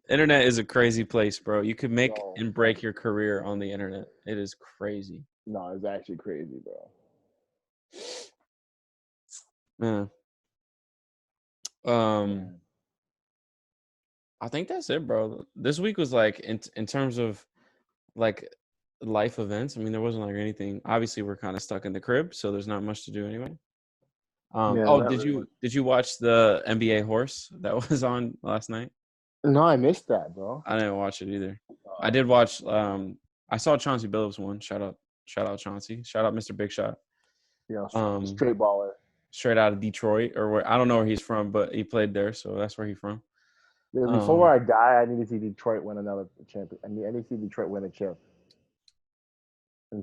Internet is a crazy place, bro. You could make and break your career on the internet. It is crazy. No, it's actually crazy, bro. Man. I think that's it, bro. This week was like in terms of like life events. I mean, there wasn't like anything. Obviously, we're kind of stuck in the crib, so there's not much to do anyway. Did you watch the NBA horse that was on last night? No, I missed that, bro. I didn't watch it either. I did watch. I saw Chauncey Billups won. Shout out Chauncey. Shout out Mr. Big Shot. Yeah, straight baller. Straight out of Detroit, or where I don't know where he's from, but he played there, so that's where he's from. Yeah, before I die, I need to see Detroit win another champion. I need to see Detroit win a chip. In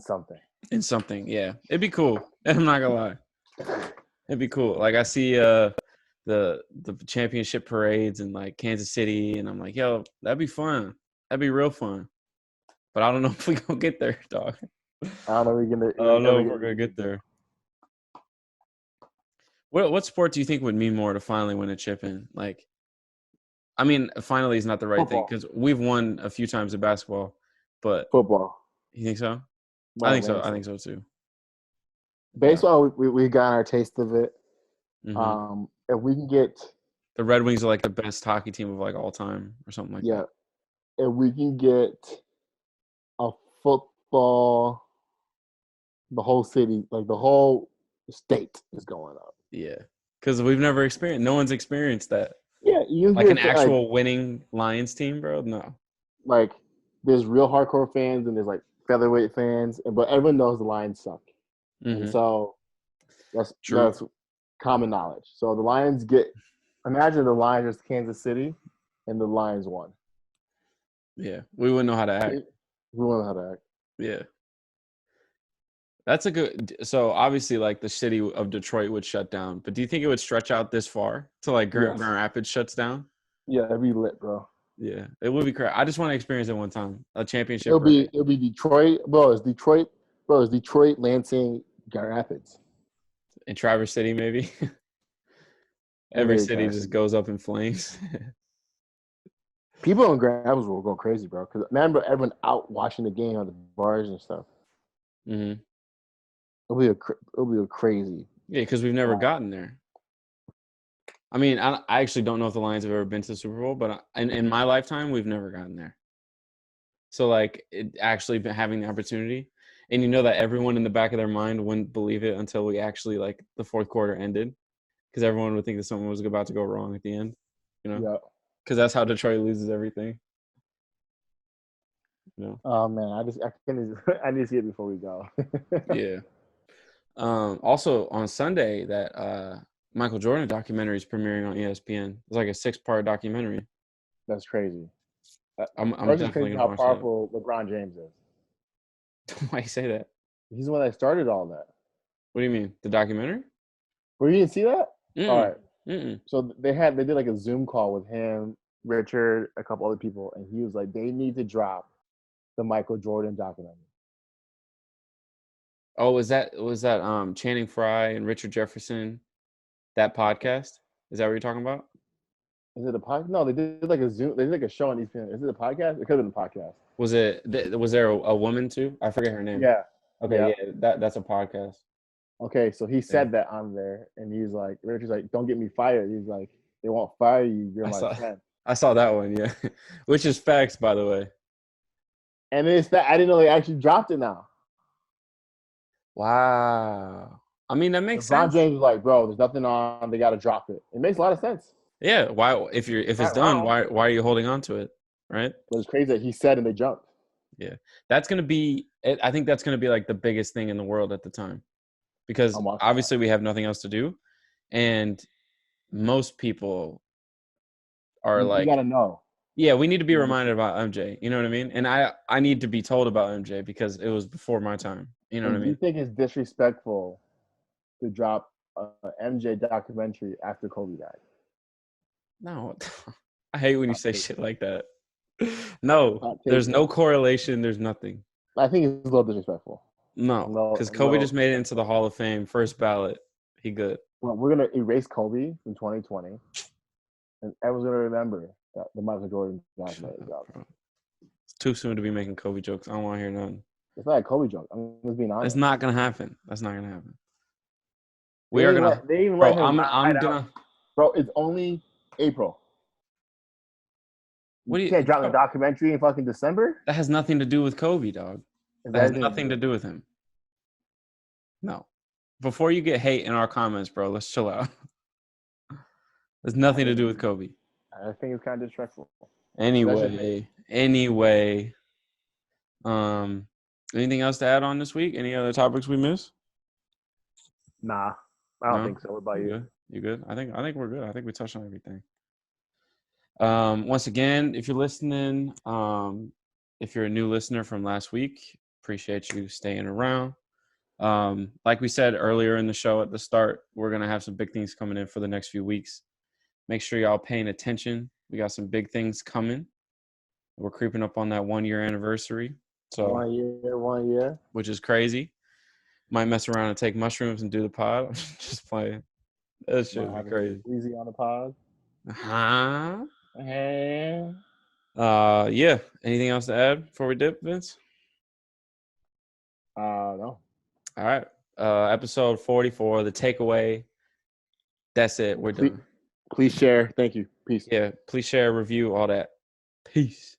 something, yeah. It'd be cool. I'm not gonna lie. It'd be cool. Like I see the championship parades in like Kansas City, and I'm like, yo, that'd be fun. That'd be real fun. But I don't know if we gonna get there, dog. I don't know if we're gonna get there. What sport do you think would mean more to finally win a chip in? Like, I mean, finally is not the right thing because we've won a few times in basketball, but football. You think so? I think so. I think so too. Baseball, we got our taste of it. Mm-hmm. If we can get the Red Wings are like the best hockey team of like all time or something like that. If we can get a football, the whole city, like the whole state is going up. Yeah, because we've never experienced. No one's experienced that. Yeah, like an actual winning Lions team, bro. No, like there's real hardcore fans and there's like featherweight fans, but everyone knows the Lions suck, and so that's common knowledge. So the Lions imagine the Lions is Kansas City, and the Lions won. Yeah, we wouldn't know how to act. We wouldn't know how to act. Yeah. That's a good. So obviously, like the city of Detroit would shut down, but do you think it would stretch out this far to like Grand Rapids shuts down? Yeah, that'd be lit, bro. Yeah, it would be crazy. I just want to experience it one time, a championship. It'll be Detroit, bro. It's Detroit, Lansing, Grand Rapids, and Traverse City, maybe. Every city just goes up in flames. People in Grand Rapids will go crazy, bro. Because remember, everyone out watching the game on the bars and stuff. Mm-hmm. It'll be a crazy. Yeah, because we've never gotten there. I mean, I actually don't know if the Lions have ever been to the Super Bowl, but in my lifetime, we've never gotten there. So, like, it actually having the opportunity, And you know that everyone in the back of their mind wouldn't believe it until we actually like the fourth quarter ended, because everyone would think that something was about to go wrong at the end. You know, Yeah. because that's how Detroit loses everything. You know. Oh man, I need to see it before we go. Yeah. Also on Sunday, that Michael Jordan documentary is premiering on ESPN. It's like a 6-part documentary. That's crazy. I'm First, it's definitely crazy gonna how watch that. powerful LeBron James is. Why you say that? He's the one that started all that. What do you mean? The documentary? Were you didn't see that? All Mm-mm. right. Mm-mm. So they did like a Zoom call with him, Richard, a couple other people, and he was like, they need to drop the Michael Jordan documentary. Oh, was that Channing Frye and Richard Jefferson, that podcast? Is that what you're talking about? Is it a podcast? No, they did like a Zoom. They did like a show on ESPN. Is it a podcast? It could have been a podcast. Was there a woman too? I forget her name. Yeah. Okay, Yeah. yeah, that's a podcast. Okay, so he said that on there, and he's like, Richard's like, don't get me fired. He's like, they won't fire you. You're my friend. I saw that one, yeah. Which is facts, by the way. And it's that I didn't know they actually dropped it now. Wow. I mean, that makes LeBron sense. James was like, bro, there's nothing on. They got to drop it. It makes a lot of sense. Yeah. Why? If it's done, why are you holding on to it? Right. But it's crazy that he said and they jumped. Yeah, that's gonna be. I think that's gonna be like the biggest thing in the world at the time, because obviously we have nothing else to do, and most people are like, you gotta know. Yeah, we need to be reminded about MJ. You know what I mean? And I need to be told about MJ because it was before my time. You know what I mean? Do you think it's disrespectful to drop an MJ documentary after Kobe died? No, I hate when you say shit like that. No, there's no correlation. There's nothing. I think it's a little disrespectful. No, because Kobe just made it into the Hall of Fame, first ballot. He good. Well, we're gonna erase Kobe from 2020, and everyone's gonna remember that the Michael Jordan documentary dropped. It's too soon to be making Kobe jokes. I don't want to hear nothing. It's not a Kobe joke. I'm just being honest. It's not gonna happen. That's not gonna happen. They even let him I'm gonna. Bro, it's only April. You can't drop the documentary in fucking December? That has nothing to do with Kobe, dog. That has nothing to do with him. No. Before you get hate in our comments, bro, let's chill out. There's nothing to do with Kobe. I think it's kind of disrespectful. Anyway. Anything else to add on this week? Any other topics we missed? Nah, I don't think so. What about you? You good? I think we're good. I think we touched on everything. Once again, if you're listening, if you're a new listener from last week, appreciate you staying around. Like we said earlier in the show at the start, we're going to have some big things coming in for the next few weeks. Make sure y'all paying attention. We got some big things coming. We're creeping up on that 1-year anniversary. So 1 year. Which is crazy. Might mess around and take mushrooms and do the pod. Just playing. That shit be crazy. Easy on the pod. Yeah. Anything else to add before we dip, Vince? No. All right. Episode 44, the takeaway. That's it. We're done. Please share. Thank you. Peace. Yeah. Please share, review, all that. Peace.